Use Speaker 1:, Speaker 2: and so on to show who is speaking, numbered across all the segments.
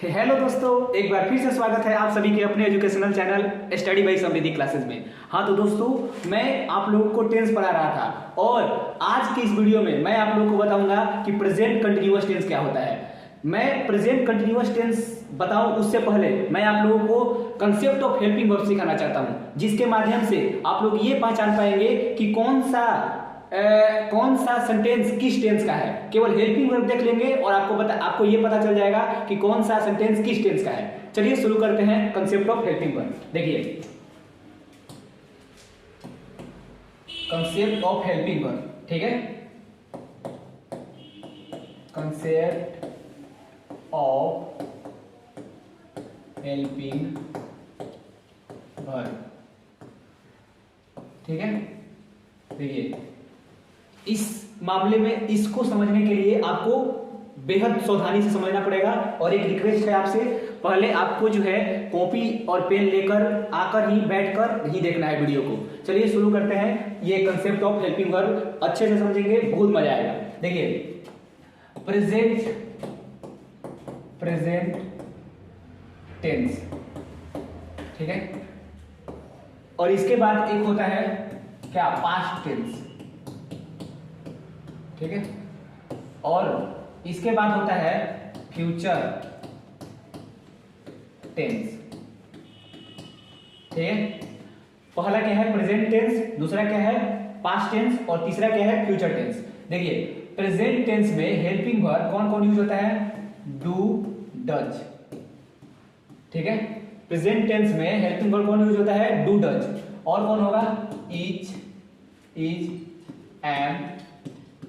Speaker 1: Hello दोस्तों, एक बार फिर से स्वागत है आप सभी के अपने educational channel study by Samriddhi classes में। हाँ तो दोस्तों, मैं आप लोगों को टेंस पढ़ा रहा था और आज की इस वीडियो में मैं आप लोगों को बताऊंगा कि प्रेजेंट कंटिन्यूअस टेंस क्या होता है। मैं प्रेजेंट कंटिन्यूअस टेंस बताऊं उससे पहले मैं आप लोगों को कंसेप्ट ऑफ हेल्पिंग वर्ब सिखाना चाहता हूं, जिसके माध्यम से आप लोग ये पहचान पाएंगे कि कौन सा सेंटेंस किस टेंस का है। केवल हेल्पिंग वर्ब देख लेंगे और आपको ये पता चल जाएगा कि कौन सा सेंटेंस किस टेंस का है। चलिए शुरू करते हैं कंसेप्ट ऑफ हेल्पिंग वर्ब। देखिए, कंसेप्ट ऑफ हेल्पिंग वर्ब, ठीक है। कंसेप्ट ऑफ हेल्पिंग वर्ब, ठीक है। देखिए, इस मामले में इसको समझने के लिए आपको बेहद सावधानी से समझना पड़ेगा और एक रिक्वेस्ट है आपसे, पहले आपको जो है कॉपी और पेन लेकर आकर ही बैठकर ही देखना है वीडियो को। चलिए शुरू करते हैं। ये कंसेप्ट ऑफ हेल्पिंग वर्ब अच्छे से समझेंगे, बहुत मजा आएगा। देखिए, प्रेजेंट टेंस, ठीक है, और इसके बाद एक होता है क्या, पास्ट टेंस, ठीक है, और इसके बाद होता है फ्यूचर टेंस, ठीक है। पहला क्या है, प्रेजेंट टेंस, दूसरा क्या है, पास्ट टेंस, और तीसरा क्या है, फ्यूचर टेंस। देखिए, प्रेजेंट टेंस में हेल्पिंग वर्ब कौन कौन यूज होता है, डू, डज, ठीक है। प्रेजेंट टेंस में हेल्पिंग वर्ब कौन यूज होता है, डू, डज, और कौन होगा, इज, एम,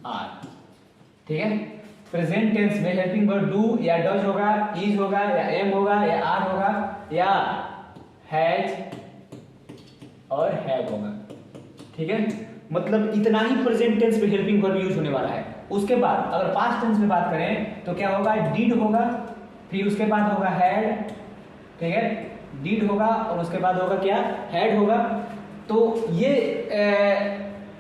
Speaker 1: आर, ठीक है। प्रेजेंट टेंस में हेल्पिंग वर्ब डू या डज होगा, इज होगा या एम होगा या आर होगा या हैज और हैव होगा, ठीक है। मतलब इतना ही प्रेजेंट टेंस में हेल्पिंग वर्ब यूज होने वाला है। उसके बाद अगर पास्ट टेंस में बात करें तो क्या होगा, डिड होगा, फिर उसके बाद होगा हैड, ठीक है, डिड होगा और उसके बाद होगा क्या, हैड होगा। तो ये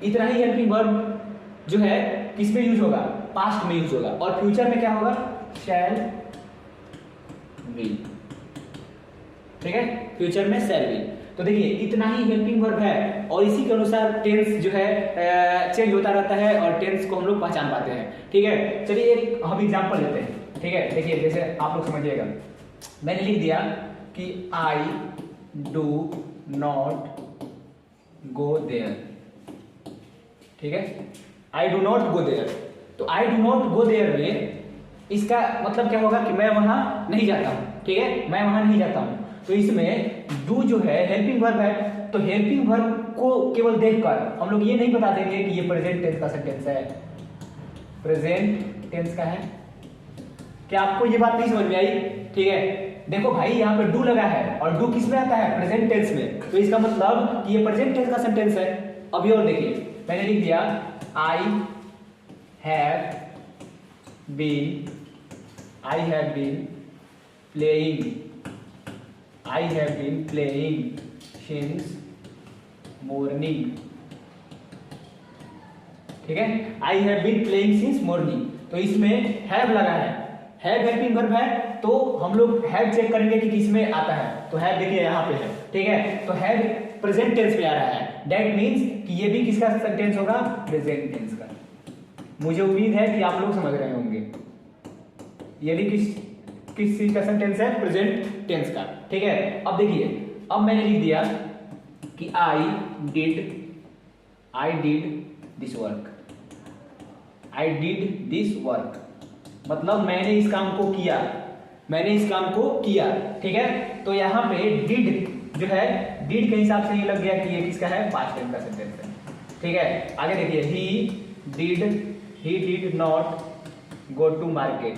Speaker 1: इतना ही हेल्पिंग वर्ब जो है किसमें यूज होगा, पास्ट में यूज होगा, और फ्यूचर में क्या होगा, शैल, विल, ठीक है, फ्यूचर में शैल, विल। तो देखिए, इतना ही हेल्पिंग वर्ब है और इसी के अनुसार टेंस जो है चेंज होता रहता है और टेंस को हम लोग पहचान पाते हैं, ठीक है। चलिए एक हम एग्जांपल लेते हैं, ठीक है। देखिए, जैसे आप लोग समझिएगा, मैंने लिख दिया कि I do not go there, ठीक है, I do not go there. तो I do not go there में इसका मतलब क्या होगा कि मैं वहां नहीं जाता हूं, ठीक है, मैं वहां नहीं जाता हूं। तो इसमें डू जो है हेल्पिंग वर्ब है, तो हेल्पिंग वर्ब को केवल देखकर हम लोग ये नहीं बता देंगे कि ये प्रेजेंट टेंस का सेंटेंस है, प्रेजेंट टेंस का है। क्या आपको ये बात नहीं समझ में आई, ठीक है। देखो भाई, यहाँ पे डू लगा है और डू किस में आता है, प्रेजेंट टेंस में, तो इसका मतलब कि ये प्रेजेंट टेंस का सेंटेंस है। अभी और देखिए, मैंने लिख दिया I have been playing since morning, ठीक है, I have been playing since morning। तो इसमें have लगा है, have हेल्पिंग वर्ब है, तो हम लोग have चेक करेंगे कि किसमें आता है। तो have देखिए यहाँ पे है, ठीक है, तो have प्रेजेंट टेंस में आ रहा है। दैट मीन्स कि ये भी किसका सेंटेंस होगा, प्रेजेंट टेंस का। मुझे उम्मीद है कि आप लोग समझ रहे होंगे, ये भी किस चीज का सेंटेंस है, प्रेजेंट टेंस का, ठीक है। अब देखिए, अब मैंने लिख दिया कि आई डिड दिस वर्क, मतलब मैंने इस काम को किया, ठीक है। तो यहाँ पे डिड जो है, डिड के हिसाब से ये लग गया कि ये किसका है, पास्ट टेंस का सेंटेंस है, ठीक है। आगे देखिए, he did not go to market,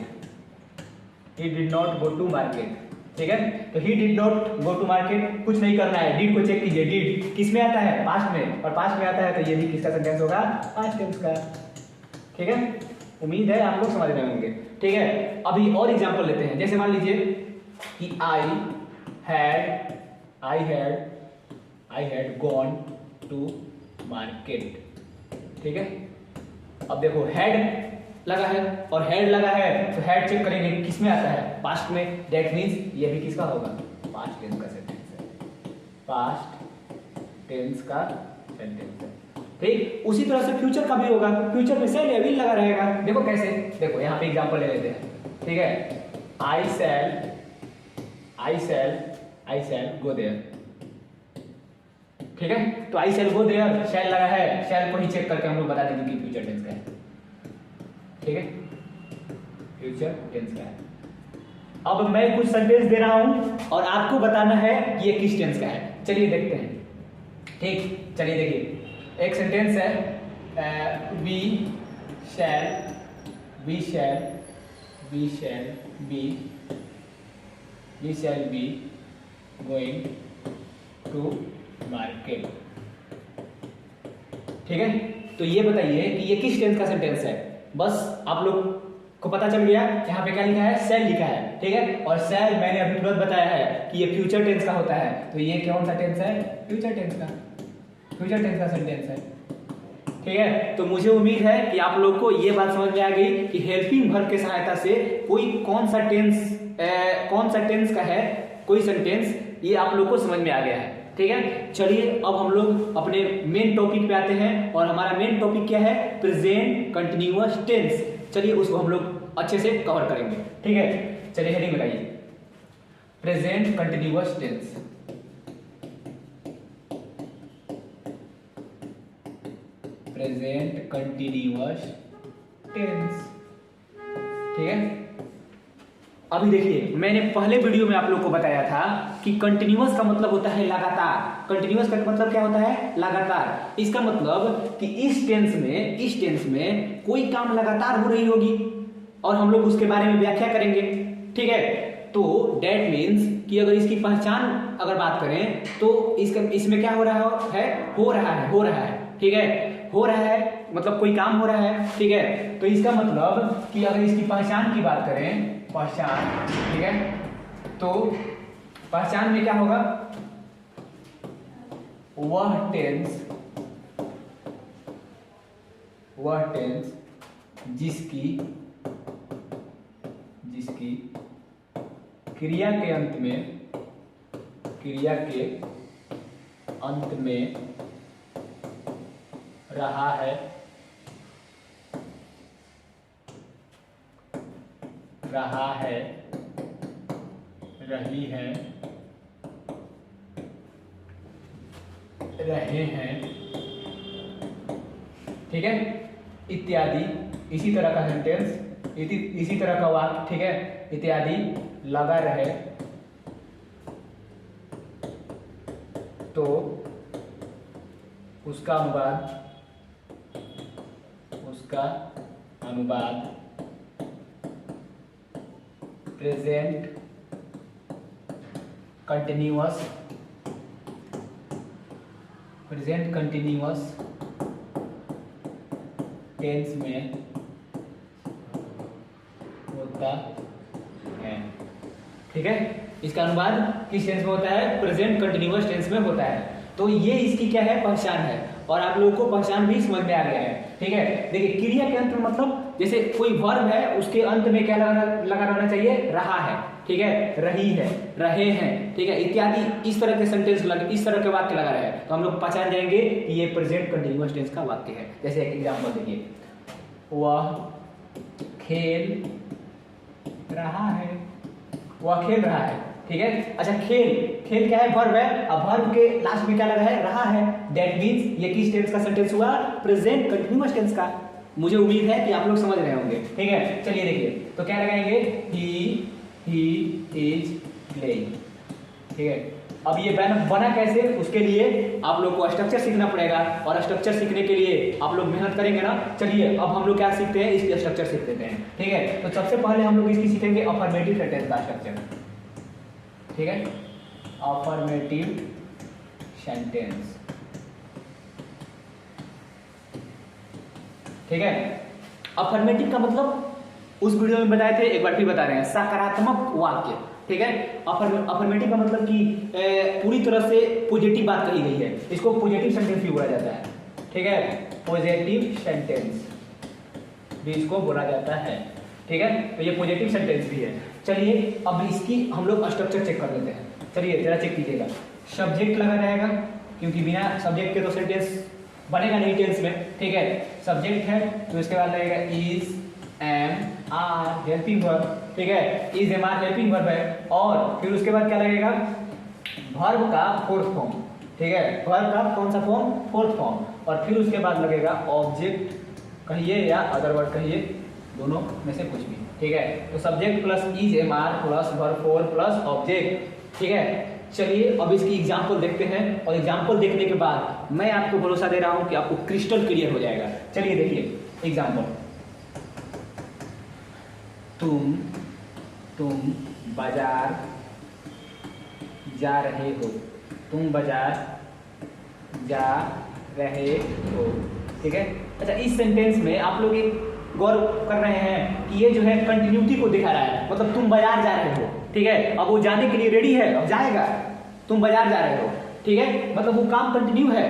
Speaker 1: ठीक है। तो he did not go to market, कुछ नहीं करना है, डिड को चेक कीजिए, डिड किस में आता है, पास्ट में, और पास्ट में आता है तो ये भी किसका सेंटेंस होगा, पास्ट टेंस का, ठीक है। उम्मीद है आप लोग समझ रहे होंगे, ठीक है। अभी और एग्जांपल लेते हैं। जैसे मान लीजिए कि I had gone to market, ठीक है। अब देखो, हैड लगा है और हेड लगा है, तो हेड चेक करेंगे किस में आता है, पास्ट में। दैट मीन्स ये भी किसका होगा, पास्ट टेंस का सेंटेंस है, पास्ट टेंस का सेंटेंस है। ठीक, उसी तरह से फ्यूचर का भी होगा, फ्यूचर में सेल या विल लगा रहेगा। देखो कैसे, देखो यहाँ पे एग्जांपल ले लेते हैं, ठीक है। आई शैल गो देयर, ठीक है। तो आई शैल गो देयर, शैल लगा है, शैल को ही चेक करके हम लोग बता देंगे कि फ्यूचर टेंस का है, ठीक है, फ्यूचर टेंस का है। अब मैं कुछ सेंटेंस दे रहा हूं और आपको बताना है कि ये किस टेंस का है। चलिए देखते हैं, ठीक, चलिए देखिए। एक सेंटेंस है, we shall be going to market, ठीक है। तो ये बताइए कि ये किस टेंस का सेंटेंस है। बस आप लोग को पता चल गया, यहाँ पे क्या लिखा है, शैल लिखा है, ठीक है। और शैल मैंने अभी तुरंत बताया है कि ये फ्यूचर टेंस का होता है, तो ये कौन सा टेंस है, फ्यूचर टेंस का सेंटेंस है, ठीक है। तो मुझे उम्मीद है कि आप लोग को ये बात समझ में आ गई कि हेल्पिंग वर्ब की सहायता से कोई कौन सा टेंस का है कोई सेंटेंस, ये आप लोग को समझ में आ गया है, ठीक है। चलिए अब हम लोग अपने मेन टॉपिक पे आते हैं और हमारा मेन टॉपिक क्या है, प्रेजेंट कंटिन्यूअस टेंस। चलिए उसको हम लोग अच्छे से कवर करेंगे, ठीक है। चलिए हेडिंग लगाइए, present continuous tense. Present continuous tense, ठीक है। अभी देखिए, मैंने पहले वीडियो में आप लोग को बताया था कि कंटिन्यूअस का मतलब होता है लगातार। कंटिन्यूअस का मतलब क्या होता है, लगातार। इसका मतलब कि इस टेंस में कोई काम लगातार हो रही होगी और हम लोग उसके बारे में व्याख्या करेंगे, ठीक है। तो डेट मीन्स कि अगर इसकी पहचान अगर बात करें तो इसमें क्या हो रहा है, ठीक है। हो रहा है मतलब कोई काम हो रहा है, ठीक है। तो इसका मतलब कि अगर इसकी पहचान की बात करें, पहचान, ठीक है, तो पहचान में क्या होगा, वह टेंस जिसकी क्रिया के अंत में रहा है, रही है, रहे हैं, ठीक है, इत्यादि। इसी तरह का सेंटेंस, इसी तरह का वाक्य, ठीक है, इत्यादि लगा रहे तो उसका अनुवाद प्रेजेंट कंटिन्यूअस टेंस में होता है, ठीक है। इसका अनुवाद किस टेंस में होता है, प्रेजेंट कंटिन्यूअस टेंस में होता है। तो ये इसकी क्या है, पहचान है, और आप लोगों को पहचान भी समझ में आ गया है, ठीक है। देखिए क्रिया के अंत में मतलब जैसे कोई वर्ब है उसके अंत में क्या लगा रहना चाहिए, रहा है, ठीक है, रही है, रहे हैं, ठीक है, इत्यादि। इस तरह के सेंटेंस इस तरह के वाक्य लगा रहे हैं तो हम लोग पहचान जाएंगे कि ये प्रेजेंट कंटिन्यूअस टेंस का वाक्य है। जैसे एक एग्जांपल देखिए, वह खेल रहा है, ठीक है। अच्छा, खेल क्या है, वर्ब है। अब वर्ब के लास्ट में क्या लगा है, रहा है। दैट मींस ये किस टेंस का सेंटेंस हुआ, प्रेजेंट कंटिन्यूअस टेंस का। मुझे उम्मीद है कि आप लोग समझ रहे होंगे, ठीक है। चलिए देखिए, तो क्या लगाएंगे, ही इज प्लेइंग, ठीक है। अब ये बना कैसे, उसके लिए आप लोग को स्ट्रक्चर सीखना पड़ेगा, और स्ट्रक्चर सीखने के लिए आप लोग मेहनत करेंगे ना। चलिए अब हम लोग क्या सीखते हैं, इसकी स्ट्रक्चर सीख लेते हैं, ठीक है। तो सबसे पहले हम लोग इसकी सीखेंगे अफर्मेटिव सेंटेंस का स्ट्रक्चर, ठीक है, अफर्मेटिव सेंटेंस, ठीक है। अफर्मेटिव का मतलब उस वीडियो में बताए थे, एक बार फिर बता रहे हैं, सकारात्मक वाक्य, ठीक है। अफर्मेटिव का मतलब कि पूरी तरह से पॉजिटिव बात कही गई है, इसको पॉजिटिव सेंटेंस भी बोला जाता है, ठीक है, पॉजिटिव सेंटेंस। भी इसको बोला जाता है। ठीक है, तो ये पॉजिटिव सेंटेंस भी है। चलिए अब इसकी हम लोग स्ट्रक्चर चेक कर लेते हैं। चलिए जरा चेक कीजिएगा। सब्जेक्ट लगा रहेगा, क्योंकि बिना सब्जेक्ट के तो सेंटेंस बनेगा नहीं टेंस में। ठीक है, सब्जेक्ट है तो इसके बाद लगेगा is, am, are helping verb. ठीक है, is, am, are helping verb है। और फिर उसके बाद क्या लगेगा, वर्ब का फोर्थ फॉर्म। ठीक है, वर्ब का कौन सा फॉर्म, फोर्थ फॉर्म। और फिर उसके बाद लगेगा ऑब्जेक्ट कहिए या अदर वर्ड कहिए, दोनों में से कुछ भी। ठीक है, तो subject plus is, am, are plus verb four plus object. ठीक है, चलिए अब इसकी एग्जाम्पल देखते हैं, और एग्जाम्पल देखने के बाद मैं आपको भरोसा दे रहा हूं कि आपको क्रिस्टल क्लियर हो जाएगा। चलिए देखिए एग्जाम्पल। तुम बाजार जा रहे हो, तुम बाजार जा रहे हो। ठीक है, अच्छा इस सेंटेंस में आप लोग एक गौर कर रहे हैं कि ये जो है कंटिन्यूटी को दिखा रहा है, मतलब तुम बाजार जा रहे हो। ठीक है, अब वो जाने के लिए रेडी है, अब जाएगा, तुम बाजार जा रहे हो। ठीक है, मतलब वो काम कंटिन्यू है,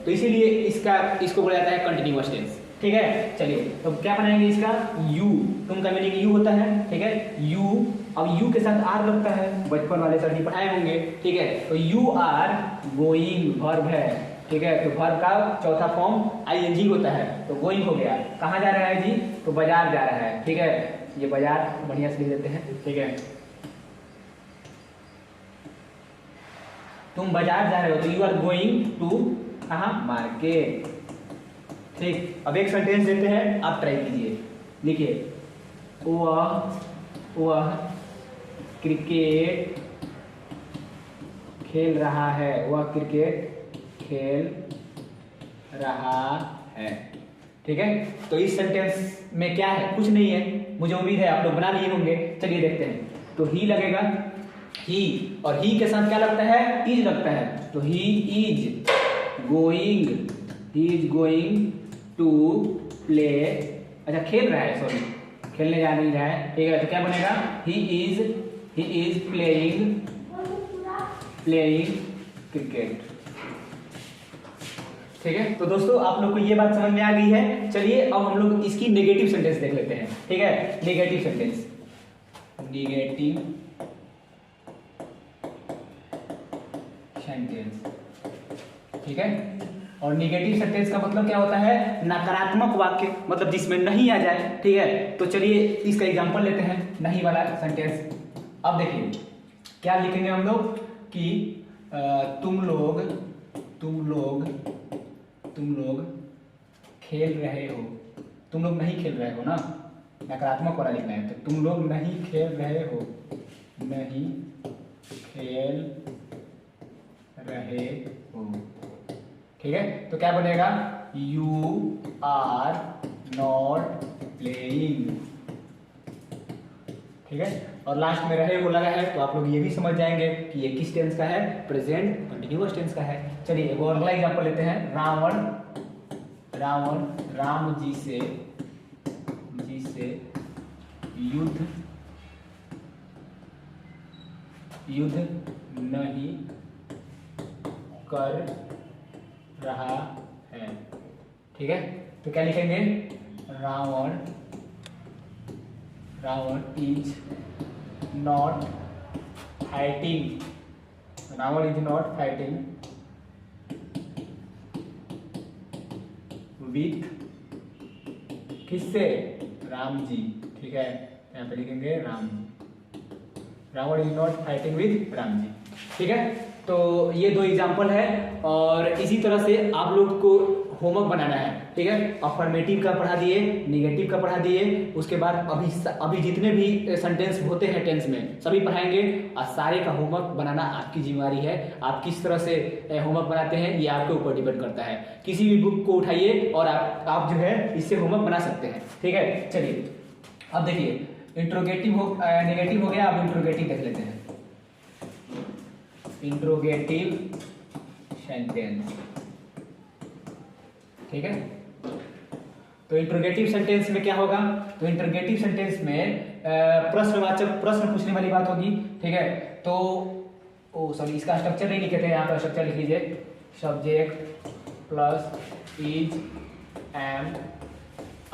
Speaker 1: तो इसीलिए इसको बोला जाता है कंटिन्यूअस टेंस। ठीक है, चलिए तो क्या बनाएंगे इसका, यू, तुम का मीनिंग यू होता है। ठीक है, यू, अब यू के साथ आर लगता है, बचपन वाले सर जी पढ़ाए होंगे। ठीक है, तो यू आर गोइंग वर्ब है। ठीक है, तो वर्ब का चौथा फॉर्म आईएनजी होता है, तो गोइंग हो गया। कहाँ जा रहा है जी, तो बाजार जा रहा है। ठीक है, ये बाजार बढ़िया से लिख देते हैं। ठीक है, तुम बाजार जा रहे हो, तो यू आर गोइंग टू कहाँ, मार्केट। ठीक, अब एक सेंटेंस देते हैं, आप ट्राई कीजिए। लिखिए, वह क्रिकेट खेल रहा है, वह क्रिकेट खेल रहा है। ठीक है, तो इस सेंटेंस में क्या है, कुछ नहीं है, मुझे उम्मीद है आप लोग बना लिए होंगे। चलिए देखते हैं, तो ही लगेगा, ही, और ही के साथ क्या लगता है, इज लगता है, तो he is going to play, अच्छा खेल रहा है, सॉरी खेलने जा नहीं रहा है। ठीक है, तो क्या बनेगा, ही इज प्लेइंग क्रिकेट। ठीक है, तो दोस्तों आप लोग को ये बात समझ में आ गई है। चलिए अब हम लोग इसकी नेगेटिव सेंटेंस देख लेते हैं। ठीक है, नेगेटिव सेंटेंस, ठीक है, और नेगेटिव सेंटेंस का मतलब क्या होता है, नकारात्मक वाक्य, मतलब जिसमें नहीं आ जाए। ठीक है, तो चलिए इसका एग्जांपल लेते हैं, नहीं वाला सेंटेंस। अब देखिए क्या लिखेंगे हम लोग कि तुम लोग खेल रहे हो, तुम लोग नहीं खेल रहे हो ना, नकारात्मक वाला लिखना है, तो तुम लोग नहीं खेल रहे हो, नहीं खेल रहे हो। ठीक है, तो क्या बनेगा, यू आर नॉट प्लेइंग। ठीक है, और लास्ट में रहे हो लगा है, तो आप लोग ये भी समझ जाएंगे कि ये किस टेंस का है, प्रेजेंट कंटिन्यूअस टेंस का है। चलिए एक और अगला एग्जांपल लेते हैं। राम जी से युद्ध नहीं कर रहा है। ठीक है, तो क्या लिखेंगे, Ravan is not fighting, Ravan is not fighting with, किससे, राम जी। ठीक है, यहाँ पे लिखेंगे Ram ji, Ravan is not fighting with Ram ji. ठीक है, तो ये दो एग्जाम्पल है, और इसी तरह से आप लोग को होमवर्क बनाना है। ठीक है, अफर्मेटिव का पढ़ा दिए, निगेटिव का पढ़ा दिए, उसके बाद अभी जितने भी सेंटेंस होते हैं टेंस में सभी पढ़ाएंगे, और सारे का होमवर्क बनाना आपकी जिम्मेवारी है। आप किस तरह से होमवर्क बनाते हैं ये आपके ऊपर डिपेंड करता है। किसी भी बुक को उठाइए और आप जो है इससे होमवर्क बना सकते हैं। ठीक है, चलिए अब देखिए इंट्रोगेटिव नेगेटिव हो गया, अब इंट्रोगेटिव देख लेते हैं। इंट्रोगेटिव सेंटेंस, ठीक है, तो इंट्रोगेटिव सेंटेंस में क्या होगा, तो इंट्रोगेटिव सेंटेंस में प्रश्नवाचक प्रश्न पूछने वाली बात होगी। ठीक है, तो सॉरी इसका स्ट्रक्चर नहीं लिखे थे, यहाँ पर स्ट्रक्चर लिख लीजिए, subject plus is, am,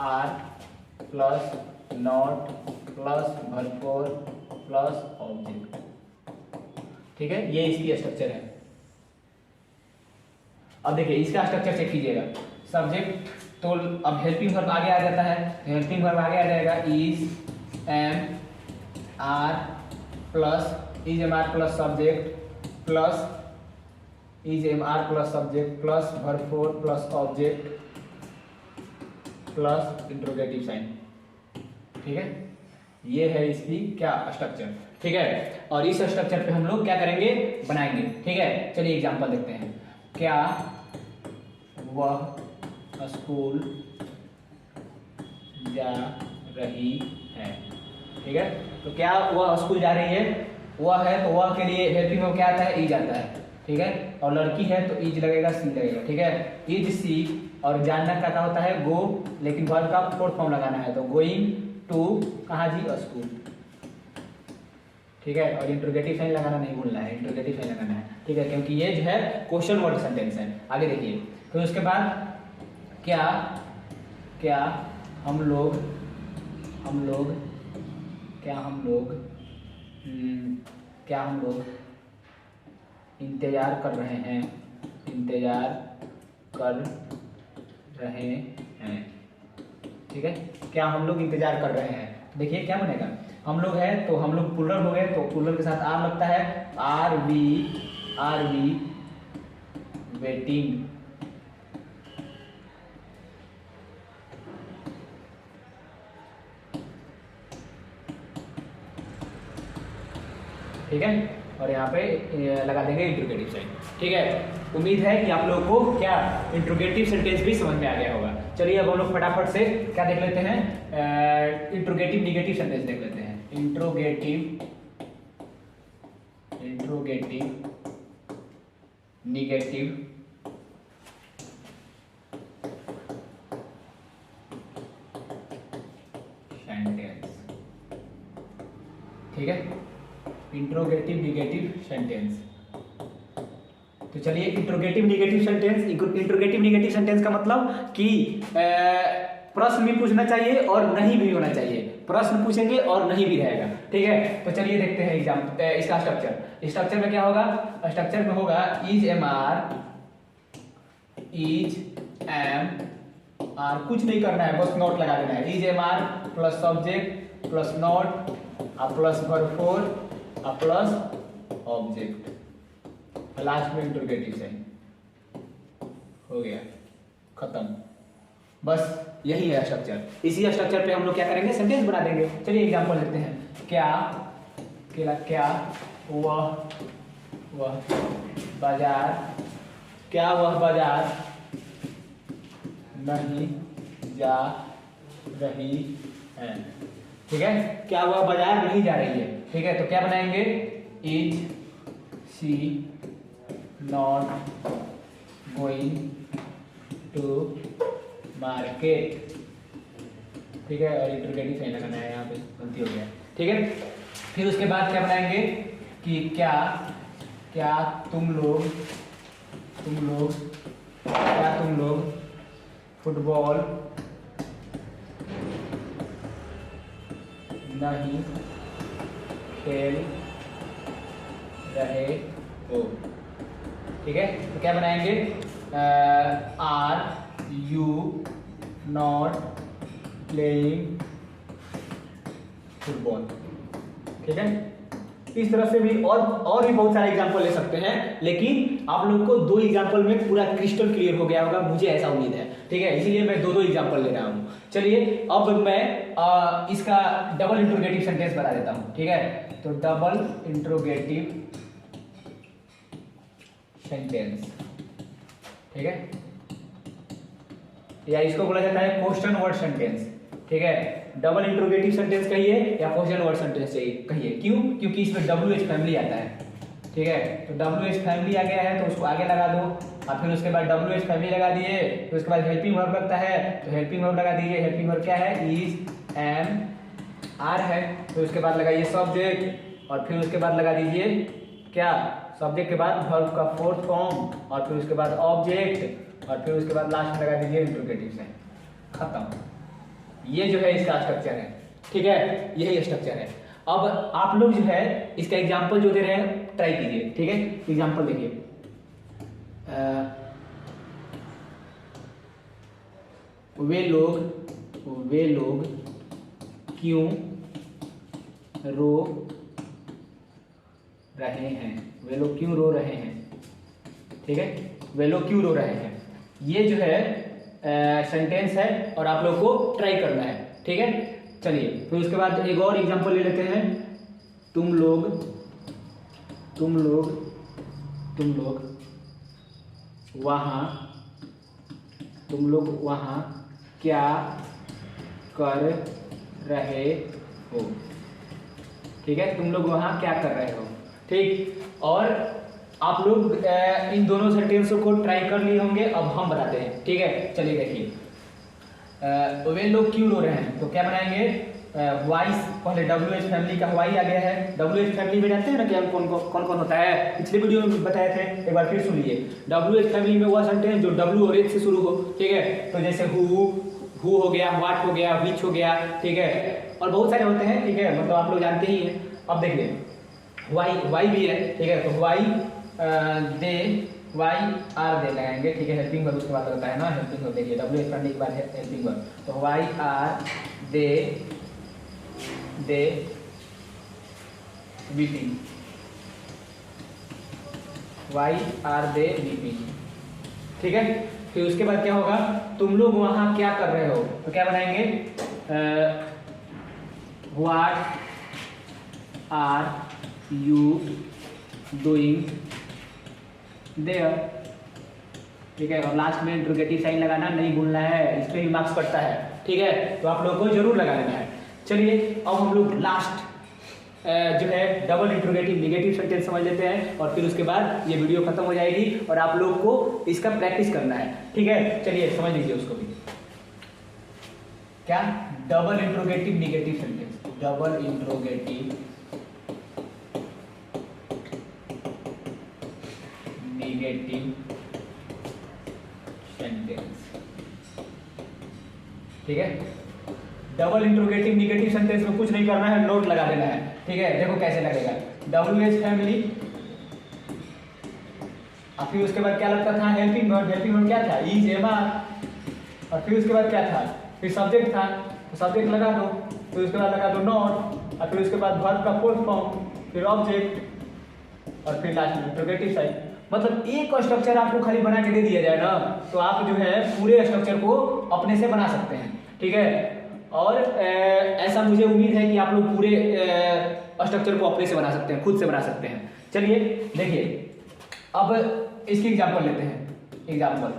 Speaker 1: are plus not plus verb four plus object. ठीक है, ये इसकी स्ट्रक्चर है। अब देखिए इसका स्ट्रक्चर चेक कीजिएगा। सब्जेक्ट तो अब हेल्पिंग वर्ब आगे आ जाता है, हेल्पिंग वर्ब आगे आ जाएगा is am are plus is am are plus subject plus is am are plus subject plus verb four plus object plus interrogative sign. ठीक है, ये है इसकी क्या स्ट्रक्चर। ठीक है, और इस स्ट्रक्चर पे हम लोग क्या करेंगे, बनाएंगे। ठीक है, चलिए एग्जांपल देखते हैं। क्या वह स्कूल जा रही है। ठीक है, तो क्या वह स्कूल जा रही है, वह है तो वह के लिए हेल्पिंग वर्ब क्या आता है, इज आता है। ठीक है, और लड़की है तो इज लगेगा, सी लगेगा। ठीक है, इज सी, और जानना क्या होता है, गो, लेकिन वर्ब का फोर्थ फॉर्म लगाना है तो गोइंग टू कहाँ जी, स्कूल। ठीक है, और इंट्रोगेटिव साइन लगाना नहीं भूलना है, इंट्रोगेटिव साइन लगाना है। ठीक है, क्योंकि ये जो है क्वेश्चन वर्ड सेंटेंस है। आगे देखिए, फिर उसके बाद क्या क्या हम लोग इंतजार कर रहे हैं, ठीक है, क्या हम लोग इंतजार कर रहे हैं। देखिए क्या बनेगा, हम लोग है तो हम लोग प्लूरल हो गए तो प्लूरल के साथ आर लगता है, आर वी वेटिंग। ठीक है, और यहाँ पे लगा देंगे इंट्रोगेटिव साइन। ठीक है, उम्मीद है कि आप लोगों को क्या इंट्रोगेटिव सेंटेंस भी समझ में आ गया होगा। चलिए अब हम लोग फटाफट से क्या देख लेते हैं, इंट्रोगेटिव निगेटिव सेंटेंस देख लेते हैं। Interrogative negative sentence. ठीक है, इंट्रोगेटिव निगेटिव सेंटेंस। तो चलिए इंट्रोगेटिव निगेटिव सेंटेंस का मतलब कि प्रश्न भी पूछना चाहिए और नहीं भी होना चाहिए। प्रश्न पूछेंगे और नहीं भी रहेगा। ठीक है, तो चलिए देखते हैं इसका स्ट्रक्चर में क्या होगा। स्ट्रक्चर में होगा इज एम आर, कुछ नहीं करना है, बस नोट लगा देना है। Is am are plus subject plus not plus verb four plus object, last में इंट्रोगेटिव साइन। हो गया, खत्म। बस यही है स्ट्रक्चर। इसी स्ट्रक्चर पे हम लोग क्या करेंगे, सेंटेंस बना देंगे। चलिए एग्जांपल लेते हैं। क्या वह बाजार नहीं जा रही है। ठीक है, क्या वह बाजार नहीं जा रही है। ठीक है, तो क्या बनाएंगे, is she not going to market. ठीक है, और इंट्रोगेटिव साइन लगाना है, यहाँ पे गलती हो गया। ठीक है, फिर उसके बाद क्या बनाएंगे कि क्या तुम लोग फुटबॉल नहीं खेल रहे हो। ठीक है, तो क्या बनाएंगे, are you not playing football. ठीक है, इस तरह से भी और भी बहुत सारे एग्जांपल ले सकते हैं, लेकिन आप लोग को दो एग्जांपल में पूरा क्रिस्टल क्लियर हो गया होगा, मुझे ऐसा उम्मीद है। ठीक है, इसीलिए मैं दो एग्जांपल ले रहा हूं। चलिए अब मैं इसका डबल इंट्रोगेटिव सेंटेंस बता देता हूं। ठीक है, तो डबल इंट्रोगेटिव सेंटेंस। ठीक है, या इसको बोला जाता है क्वेश्चन वर्ड सेंटेंस। ठीक है, डबल इंट्रोगेटिव सेंटेंस कहिए या क्वेश्चन वर्ड सेंटेंस कहिए। क्यों, क्योंकि इसमें WH फैमिली आता है। ठीक है, तो WH फैमिली आ गया है तो उसको आगे लगा दो, और फिर उसके बाद WH फैमिली लगा दिए, फिर उसके बाद हेल्पिंग वर्ब लगता है तो हेल्पिंग वर्ब लगा दीजिए। हेल्पिंग वर्ब क्या है, इज एम आर है, फिर उसके बाद लगाइए सब्जेक्ट, और फिर उसके बाद लगा दीजिए क्या, सब्जेक्ट के बाद वर्ब का फोर्थ फॉर्म, और फिर उसके बाद ऑब्जेक्ट, और फिर उसके बाद लास्ट में लगा दीजिए इंट्रोगेटिव साइन। खत्म। ये जो है इसका स्ट्रक्चर है, ठीक है, यही स्ट्रक्चर है। अब आप लोग जो है इसका एग्जाम्पल जो दे रहे हैं ट्राई कीजिए, ठीक है। एग्जाम्पल देखिए, वे लोग क्यों रो रहे हैं, वे लोग क्यों रो रहे हैं, ठीक है, वे लोग क्यों रो रहे हैं। ये जो है सेंटेंस है और आप लोग को ट्राई करना है, ठीक है। चलिए फिर उसके बाद एक और एग्जांपल ले लेते हैं। तुम लोग वहाँ क्या कर रहे हो, ठीक है, तुम लोग वहाँ क्या कर रहे हो, ठीक। और आप लोग इन दोनों सेंटेंसों को ट्राई कर लिए होंगे, अब हम बताते हैं, ठीक है। चलिए देखिए, वे लोग क्यों रो रहे हैं, तो क्या बनाएंगे, वाई, पहले WH फैमिली का वाई आ गया है। WH फैमिली में जानते हैं ना कि हम कौन कौन होता है, पिछले वीडियो में बताए थे, एक बार फिर सुनिए। WH फैमिली में वह सेंटेंस जो W और H से शुरू हो, ठीक है, तो जैसे हु हो गया, व्हाट हो गया, विच हो गया, ठीक है, और बहुत सारे होते हैं, ठीक है, मतलब आप लोग जानते ही हैं। अब देखिए वाई भी है, ठीक है, तो वाई आर दे लगाएंगे, ठीक है, हेल्पिंग वर्ब उसके बाद होता है ना, हेल्पिंग वर्ब। देखिए WH फैमिली के बाद हेल्पिंग वर्ब, तो why are they weeping, why are they weeping, ठीक है। फिर उसके बाद क्या होगा, तुम लोग वहां क्या कर रहे हो, तो क्या बनाएंगे, what are you doing there, ठीक है, और लास्ट में इंटरोगेटिव साइन लगाना नहीं भूलना है, इस पे ही मार्क्स कटता है, ठीक है, तो आप लोगों को जरूर लगा लेना है। चलिए अब हम लोग लास्ट जो है डबल इंटरोगेटिव नेगेटिव सेंटेंस समझ लेते हैं, और फिर उसके बाद ये वीडियो खत्म हो जाएगी और आप लोग को इसका प्रैक्टिस करना है, ठीक है। चलिए समझ लीजिए उसको भी, क्या double interrogative negative sentence, double interrogative negative sentence, ठीक है। डबल इंटरोगेटिव नेगेटिव सेंटेंस में कुछ नहीं करना है, नोट लगा देना है, ठीक है। देखो कैसे लगेगा, WH फैमिली, और फिर उसके बाद क्या लगता था, हेल्पिंग वर्ब क्या था, इज, एम, आर, और फिर उसके बाद क्या था, फिर सब्जेक्ट था, तो सब्जेक्ट लगा दो, फिर उसके बाद लगा दो नॉट, और फिर उसके बाद वर्ब का फोर्थ फॉर्म, फिर ऑब्जेक्ट, और फिर लास्ट में इंटरोगेटिव साइन। मतलब एक स्ट्रक्चर आपको खाली बना के दे दिया जाए ना, तो आप जो है पूरे स्ट्रक्चर को अपने से बना सकते हैं, ठीक है। और ऐसा मुझे उम्मीद है कि आप लोग पूरे स्ट्रक्चर को अपने से बना सकते हैं, खुद से बना सकते हैं। चलिए देखिए, अब इसकी एग्जांपल लेते हैं, एग्जांपल,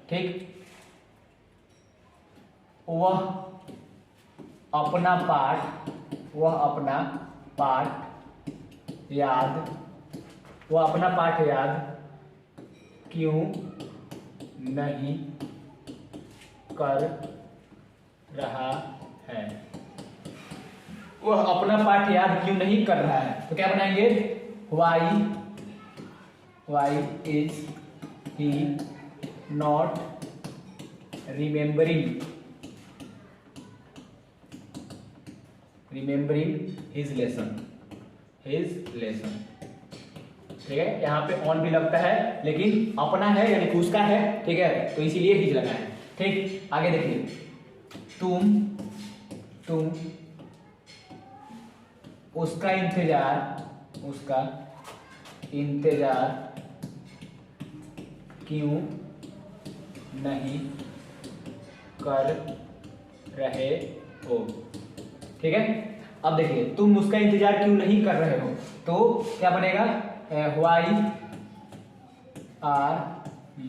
Speaker 1: ठीक। वह अपना पाठ याद क्यों नहीं कर रहा है, वह अपना पाठ याद क्यों नहीं कर रहा है, तो क्या बनाएंगे, why is he not remembering his lesson, ठीक है। यहाँ पे ऑन भी लगता है, लेकिन अपना है यानी कि उसका है, ठीक है, तो इसीलिए हिज लगा है, ठीक। आगे देखिए, तुम उसका इंतजार क्यों नहीं कर रहे हो, ठीक है। अब देखिए, तुम उसका इंतजार क्यों नहीं कर रहे हो, तो क्या बनेगा, why are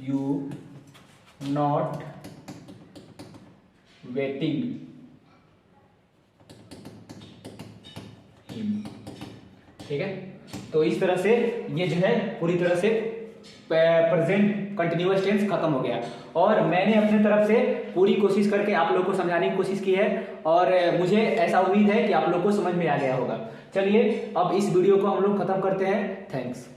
Speaker 1: you not waiting him, ठीक है। तो इस तरह से ये जो है पूरी तरह से प्रेजेंट कंटिन्यूअस टेंस खत्म हो गया, और मैंने अपने तरफ से पूरी कोशिश करके आप लोगों को समझाने की कोशिश की है, और मुझे ऐसा उम्मीद है कि आप लोगों को समझ में आ गया होगा। चलिए अब इस वीडियो को हम लोग खत्म करते हैं, थैंक्स।